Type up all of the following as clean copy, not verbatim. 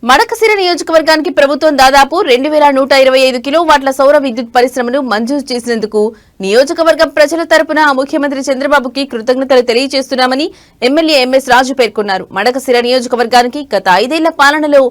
మడకశిర నియోజకవర్గానికి ప్రభుత్వం దాదాపు 2125 కిలోవాట్ల సౌర విద్యుత్ పరిశ్రమను మంజూరు చేసినందుకు నియోజకవర్గం ప్రజల తరపున ముఖ్యమంత్రి చంద్రబాబుకి కృతజ్ఞతలు తెలియజేస్తున్నామని ఎమ్మెల్యే ఎంఎస్ రాజు పేర్కొన్నారు. మడకశిర నియోజకవర్గానికి గత 5 ఏళ్ల పాలనలో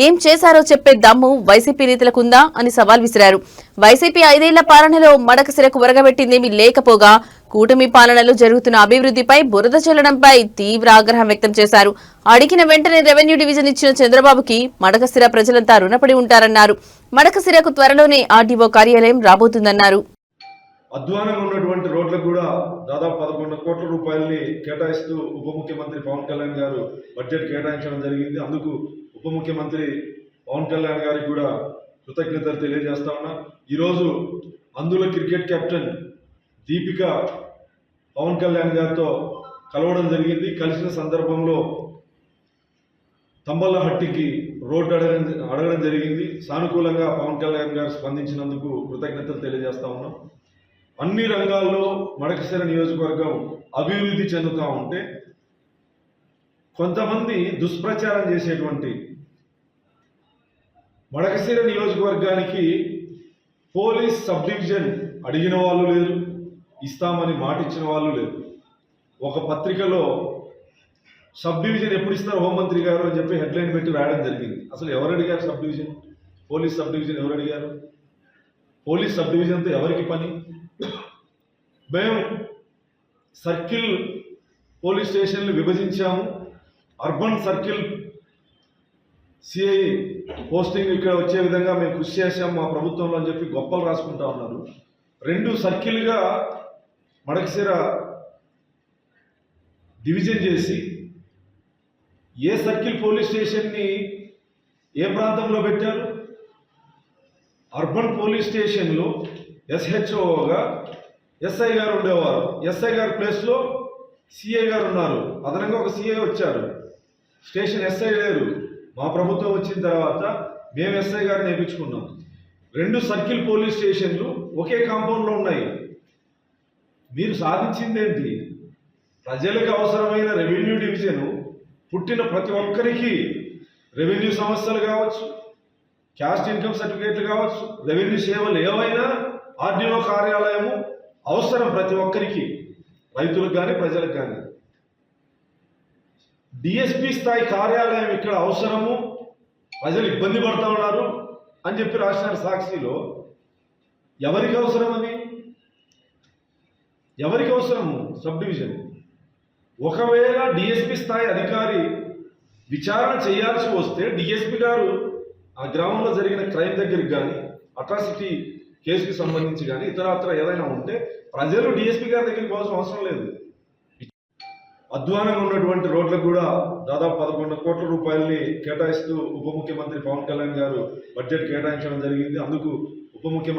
ఏం చేశారో చెప్పే దమ్ము వైసీపీ నేతలకుందా అని సవాల్ విసిరారు. వైసీపీ 5 ఏళ్ల పాలనలో మడకశిరకు ఒరగబెట్టిందేమీ లేకపోగా కూటమి పాలనలో జరుగుతున్న అభివృద్ధిపై బురద చల్లడంపై తీవ్ర ఆగ్రహం వ్యక్తం చేశారు. అడిగిన వెంటనే రెవెన్యూ డివిజన్ ఇచ్చిన చంద్రబాబుకి మడకశిర ప్రజలంతా రుణపడి ఉంటారన్నారు. మడకశిరకు త్వరలోనే ఆర్డీఓ కార్యాలయం రాబోతుందన్నారు. అధ్వానంగా ఉన్నటువంటి రోడ్లకు కూడా దాదాపు 11 కోట్ల రూపాయలని కేటాయిస్తూ ఉప ముఖ్యమంత్రి పవన్ కళ్యాణ్ గారు బడ్జెట్ కేటాయించడం జరిగింది. అందుకు ఉప ముఖ్యమంత్రి పవన్ కళ్యాణ్ గారికి కూడా కృతజ్ఞతలు తెలియజేస్తా ఉన్నా. ఈరోజు అందులో క్రికెట్ కెప్టెన్ దీపిక పవన్ కళ్యాణ్ గారితో కలవడం జరిగింది. కలిసిన సందర్భంలో తంబలహట్టికి రోడ్డు అడగడం జరిగింది. సానుకూలంగా పవన్ కళ్యాణ్ గారు స్పందించినందుకు కృతజ్ఞతలు తెలియజేస్తా ఉన్నాం. అన్ని రంగాల్లో మడకశిర నియోజకవర్గం అభివృద్ధి చెందుతూ ఉంటే కొంతమంది దుష్ప్రచారం చేసేటువంటి మడకశిర నియోజకవర్గానికి పోలీస్ సబ్ డివిజన్ అడిగిన వాళ్ళు లేరు, ఇస్తామని మాట ఇచ్చిన వాళ్ళు లేరు. ఒక పత్రికలో సబ్ డివిజన్ ఎప్పుడు ఇస్తారు హోంమంత్రి గారు అని చెప్పి హెడ్లైన్ పెట్టి రాయడం జరిగింది. అసలు ఎవరు అడిగారు sub division? Police sub division ఎవరు అడిగారు? పోలీస్ సబ్ డివిజన్తో ఎవరికి పని? మేము సర్కిల్ పోలీస్ స్టేషన్లు విభజించాము, అర్బన్ సర్కిల్ సిఐ పోస్టింగ్ ఇక్కడ వచ్చే విధంగా మేము కృషి చేశాము మా ప్రభుత్వంలో అని చెప్పి గొప్పలు రాసుకుంటా ఉన్నారు. 2 సర్కిల్గా మడకశిర డివిజన్ చేసి ఏ సర్కిల్ పోలీస్ స్టేషన్ని ఏ ప్రాంతంలో పెట్టారు? అర్బన్ పోలీస్ స్టేషన్లో ఎస్హెచ్ఓగా ఎస్ఐ గారు ఉండేవారు. ఎస్ఐ గారి ప్లేస్లో సిఐ గారు ఉన్నారు. అదనంగా ఒక సిఐ వచ్చారు. స్టేషన్ ఎస్ఐ లేరు. మా ప్రభుత్వం వచ్చిన తర్వాత మేము ఎస్ఐ గారిని నేర్పించుకున్నాం. 2 సర్కిల్ పోలీస్ స్టేషన్లు ఒకే కాంపౌండ్లో ఉన్నాయి. మీరు సాధించిందేంటి? ప్రజలకు అవసరమైన రెవెన్యూ డివిజన్ పుట్టిన ప్రతి ఒక్కరికి రెవెన్యూ సమస్యలు కావచ్చు, క్యాస్ట్ ఇన్కమ్ సర్టిఫికేట్లు కావచ్చు, రెవెన్యూ సేవలు ఏవైనా ఆర్డీఓ కార్యాలయము అవసరం ప్రతి ఒక్కరికి, రైతులకు కానీ ప్రజలకు కానీ. డిఎస్పీ స్థాయి కార్యాలయం ఇక్కడ అవసరము, ప్రజలు ఇబ్బంది పడుతూ ఉన్నారు అని చెప్పి రాసిన సాక్షిలో. ఎవరికి అవసరం అది? ఎవరికి అవసరము సబ్ డివిజన్? ఒకవేళ డిఎస్పీ స్థాయి అధికారి విచారణ చేయాల్సి వస్తే డిఎస్పీ గారు ఆ గ్రామంలో జరిగిన క్రైమ్ దగ్గరికి కానీ, అట్రాసిటీ కేసుకి సంబంధించి కానీ ఇతరత్ర ఏదైనా ఉంటే ప్రజలు డిఎస్పీ గారి దగ్గరికి పోవాల్సిన అవసరం లేదు. అధ్వానంగా ఉన్నటువంటి రోడ్లకు కూడా దాదాపు 11 కోట్ల రూపాయలని కేటాయిస్తూ ఉప ముఖ్యమంత్రి పవన్ కళ్యాణ్ గారు బడ్జెట్ కేటాయించడం జరిగింది. అందుకు ఉప ముఖ్యమంత్రి